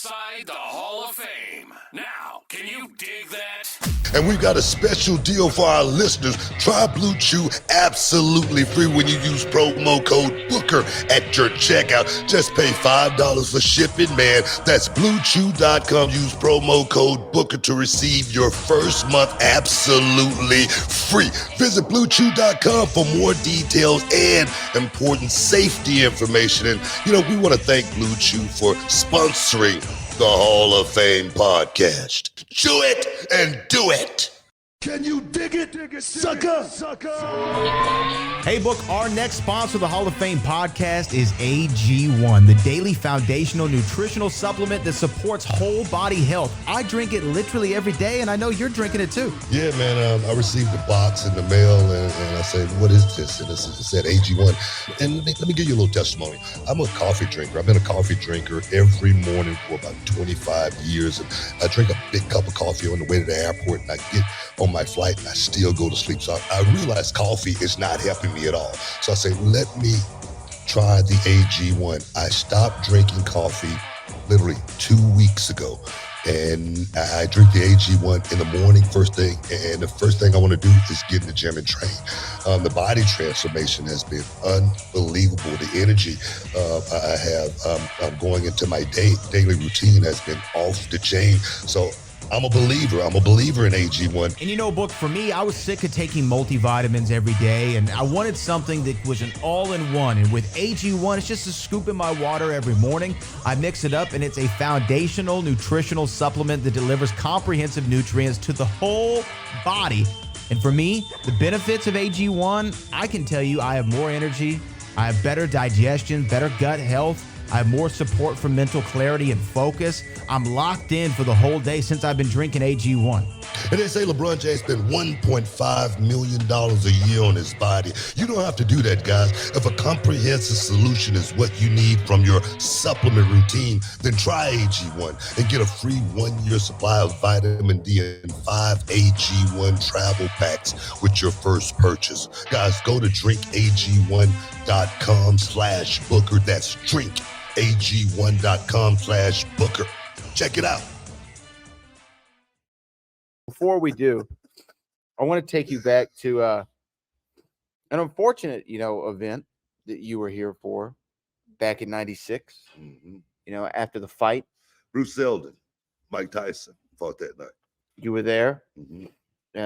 inside the Hall of Fame. Now, can you dig that? And we've got a special deal for our listeners. Try Blue Chew absolutely free when you use promo code Booker at your checkout. Just pay $5 for shipping, man. That's BlueChew.com. Use promo code Booker to receive your first month absolutely free. Visit BlueChew.com for more details and important safety information. And, we want to thank Blue Chew for sponsoring the Hall of Fame podcast. Chew it and do it. Can you dig it, sucker? Hey, Book, our next sponsor of the Hall of Fame podcast is AG1, the daily foundational nutritional supplement that supports whole body health. I drink it literally every day, and I know you're drinking it too. Yeah, man, I received a box in the mail, and I said, what is this? And it said AG1. And let me give you a little testimony. I'm a coffee drinker. I've been a coffee drinker every morning for about 25 years. And I drink a big cup of coffee on the way to the airport, and I get on my flight and I still go to sleep. So I realized coffee is not helping me at all. So I say, let me try the AG1. I stopped drinking coffee literally 2 weeks ago. And I drink the AG1 in the morning, first thing. And the first thing I want to do is get in the gym and train. The body transformation has been unbelievable. The energy I have going into my daily routine has been off the chain. So I'm a believer. I'm a believer in AG1. And Book, for me, I was sick of taking multivitamins every day, and I wanted something that was an all-in-one. And with AG1, it's just a scoop in my water every morning. I mix it up, and it's a foundational nutritional supplement that delivers comprehensive nutrients to the whole body. And for me, the benefits of AG1, I can tell you I have more energy, I have better digestion, better gut health, I have more support for mental clarity and focus. I'm locked in for the whole day since I've been drinking AG1. And they say LeBron James spent $1.5 million a year on his body. You don't have to do that, guys. If a comprehensive solution is what you need from your supplement routine, then try AG1 and get a free 1-year supply of vitamin D and 5 AG1 Travel Packs with your first purchase. Guys, go to drinkag1.com/Booker. That's drinkag1.com/Booker. Check it out. Before we do, I want to take you back to an unfortunate, event that you were here for back in '96. Mm-hmm. After the fight. Bruce Seldon, Mike Tyson fought that night. You were there. Mm-hmm.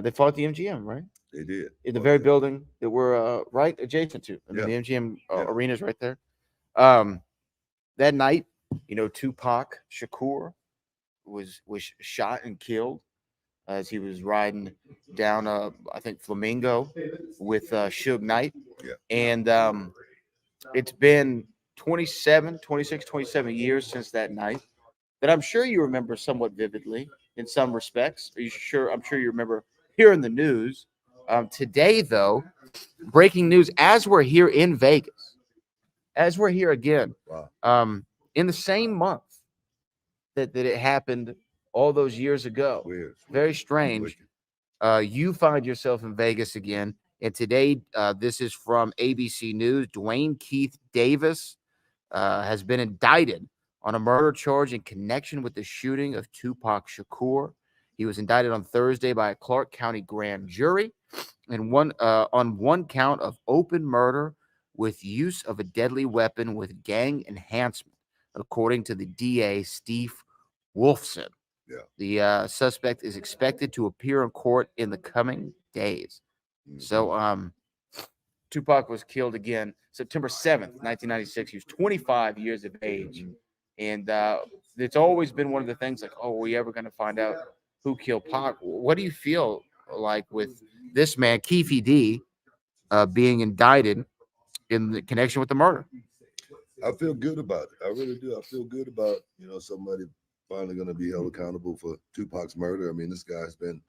They fought at the MGM, right? They did. In the very building that we're right adjacent to. The MGM arena's right there. That night, Tupac Shakur was shot and killed as he was riding down, I think, Flamingo with Suge Knight. Yeah. And it's been 27 years since that night that I'm sure you remember somewhat vividly in some respects. I'm sure you remember hearing the news. Today, though, breaking news as we're here in Vegas, as we're here again, wow. In the same month that it happened all those years ago. Weird. Very strange. You find yourself in Vegas again. And today, this is from ABC News. Dwayne Keith Davis has been indicted on a murder charge in connection with the shooting of Tupac Shakur. He was indicted on Thursday by a Clark County grand jury and on one count of open murder with use of a deadly weapon with gang enhancement, according to the DA, Steve Wolfson. Yeah. The suspect is expected to appear in court in the coming days. Mm-hmm. So Tupac was killed again September 7th, 1996. He was 25 years of age. Mm-hmm. And it's always been one of the things like, are we ever going to find out who killed Pac? What do you feel like with this man, Keefy D, being indicted in the connection with the murder? I feel good about it. I really do. I feel good about, somebody finally going to be held accountable for Tupac's murder. I mean, this guy's been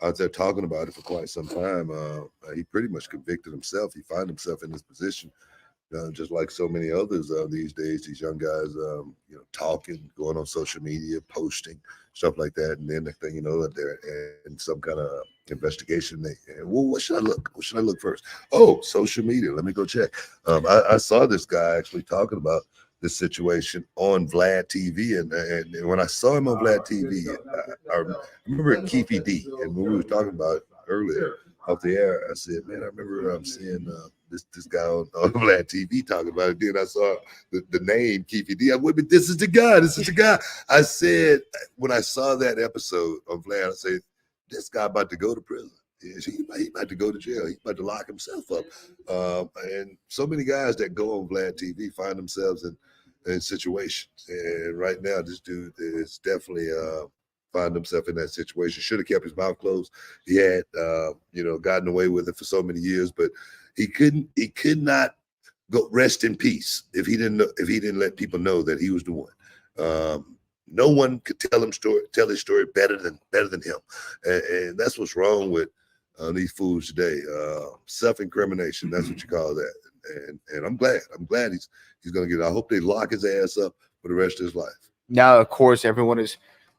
out there talking about it for quite some time. He pretty much convicted himself. He found himself in this position, just like so many others these days. These young guys, talking, going on social media, posting, stuff like that. And then the thing, they're in some kind of investigation. What should I look? What should I look first? Oh, social media. Let me go check. I saw this guy actually talking about this situation on Vlad TV, and when I saw him on Vlad TV, I remember Keefe D, and when we were talking about it earlier off the air, I said, man, I remember seeing this guy on Vlad TV talking about it. Then I saw the name Keefe D. I went, but this is the guy. I said, when I saw that episode of Vlad, I said, this guy about to go to prison. He about to go to jail. He's about to lock himself up. And so many guys that go on Vlad TV find themselves in situations. And right now, this dude is definitely find himself in that situation. Should have kept his mouth closed. He had, gotten away with it for so many years, but he could not go rest in peace if he didn't let people know that he was the one. No one could tell his story better than him, and that's what's wrong with these fools today. Self-incrimination, that's what you call that. And I'm glad he's going to get it. I hope they lock his ass up for the rest of his life. Now, of course, everyone is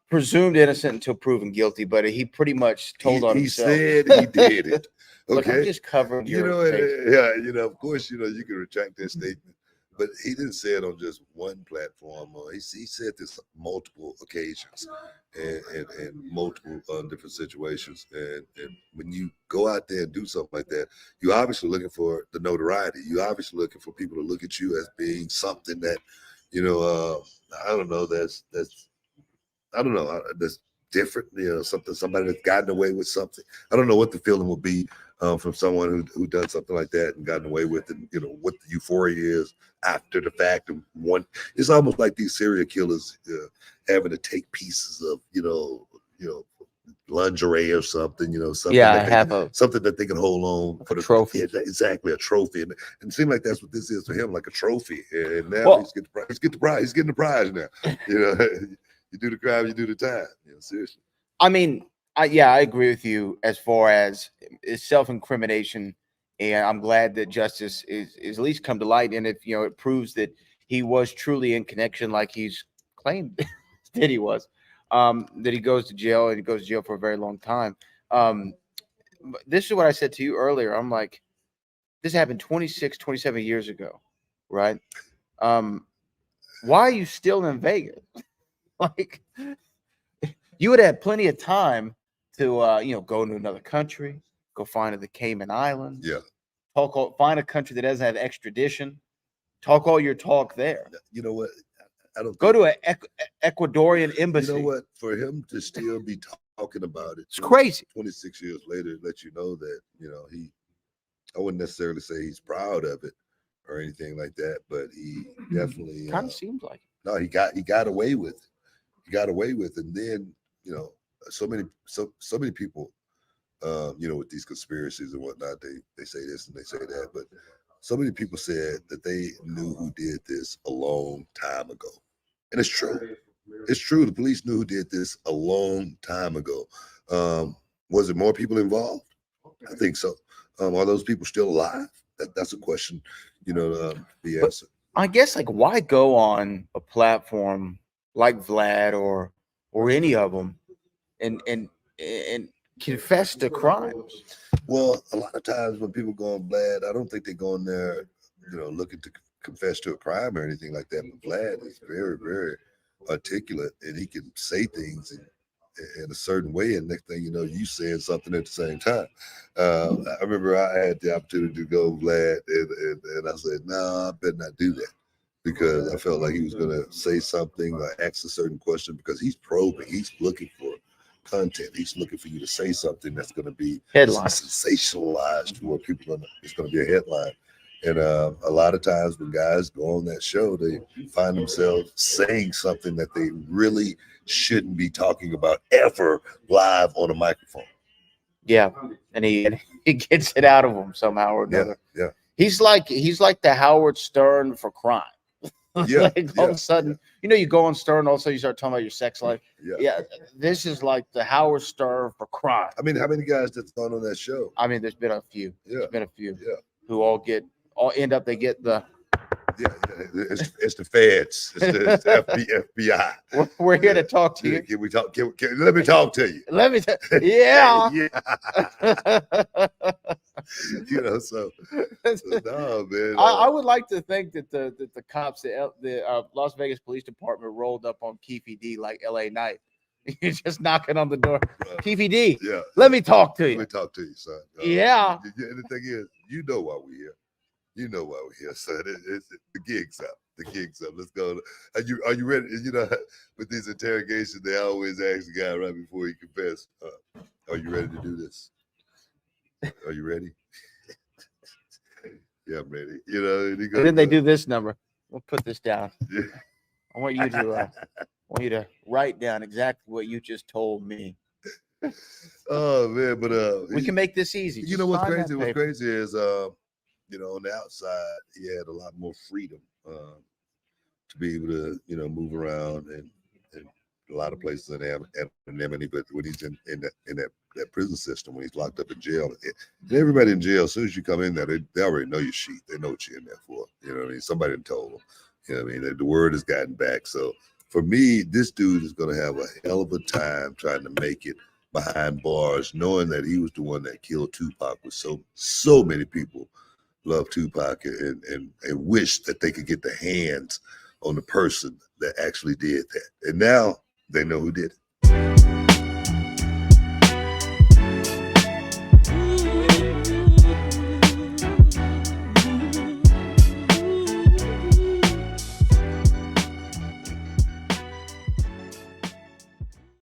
presumed innocent until proven guilty, but he pretty much told on himself. He said he did it. Okay, look, I'm just covering your of course, you can retract that statement, but he didn't say it on just one platform. He said this on multiple occasions and multiple different situations. And when you go out there and do something like that, you're obviously looking for the notoriety. You're obviously looking for people to look at you as being something that, I don't know, that's different, somebody that's gotten away with something. I don't know what the feeling will be from someone who done something like that and gotten away with it, what the euphoria is after the fact. And it's almost like these serial killers having to take pieces of, lingerie or something, something something that they can hold on for the trophy. Yeah, exactly, a trophy. And it seems like that's what this is for him, like a trophy. And now he's getting the prize now. You do the crime, you do the time. Seriously. I mean, I agree with you as far as self-incrimination, and I'm glad that justice is at least come to light. And if it proves that he was truly in connection, like he's claimed that he was, that he goes to jail, and he goes to jail for a very long time. This is what I said to you earlier. I'm like, this happened 26, 27 years ago, right? Why are you still in Vegas? Like, you would have plenty of time to, go to another country, go find the Cayman Islands. Yeah. Find a country that doesn't have extradition. Talk all your talk there. You know what? I don't go to an Ecuadorian embassy. You know what? For him to still be talking about it, it's crazy. 26 years later, let you know that I wouldn't necessarily say he's proud of it or anything like that, but he definitely kind of seems like it. No, he got away with it. He got away with it. And then, so many people, with these conspiracies and whatnot, they say this and they say that, but so many people said that they knew who did this a long time ago. And it's true. It's true. The police knew who did this a long time ago. Was it more people involved? I think so. Are those people still alive? That's a question, to be answered. I guess, why go on a platform like Vlad or any of them and confess to crimes? Well, a lot of times when people go on Vlad, I don't think they go on there, looking to confess to a crime or anything like that. But Vlad is very, very articulate, and he can say things in a certain way, and next thing you know, you saying something at the same time. I remember I had the opportunity to go Vlad, and I said, no, I better not do that, because I felt like he was going to say something or ask a certain question, because he's probing, he's looking for content, he's looking for you to say something that's going to be sensationalized to where it's going to be a headline. And a lot of times when guys go on that show, they find themselves saying something that they really shouldn't be talking about ever live on a microphone. Yeah, and he gets it out of them somehow or another. Yeah. He's like the Howard Stern for crime. Yeah. All of a sudden, you go on Stern, all of a sudden you start talking about your sex life. Yeah. This is like the Howard Stern for crime. I mean, how many guys that's gone on that show? I mean, there's been a few. Yeah. There's been a few. Yeah. Who all end up, they get the Yeah, it's the feds. It's the FBI. We're here to talk to you. Can we talk? Let me talk to you. Let me tell yeah. So no, man. I would like to think that the cops, the Las Vegas Police Department rolled up on Keefy D like LA Knight. You're just knocking on the door. Keefy D, let me talk to you. Let me talk to you, son. And the thing is, you know why we're here. You know why we're here, son. It's the gig's up. The gig's up. Let's go. Are you ready? With these interrogations, they always ask the guy right before he confesses, are you ready to do this? Are you ready? Yeah, I'm ready. And then they do this number. We'll put this down. I want you to write down exactly what you just told me. Oh man, but we can make this easy. You know what's crazy? What's crazy is on the outside, he had a lot more freedom to be able to, move around and a lot of places in anonymity. But when he's in that prison system, when he's locked up in jail, and everybody in jail, as soon as you come in there, they already know your sheet. They know what you're in there for. You know what I mean? Somebody told them. You know what I mean? The word has gotten back. So for me, this dude is going to have a hell of a time trying to make it behind bars, knowing that he was the one that killed Tupac. With so many people love Tupac and wish that they could get their hands on the person that actually did that. And now they know who did it.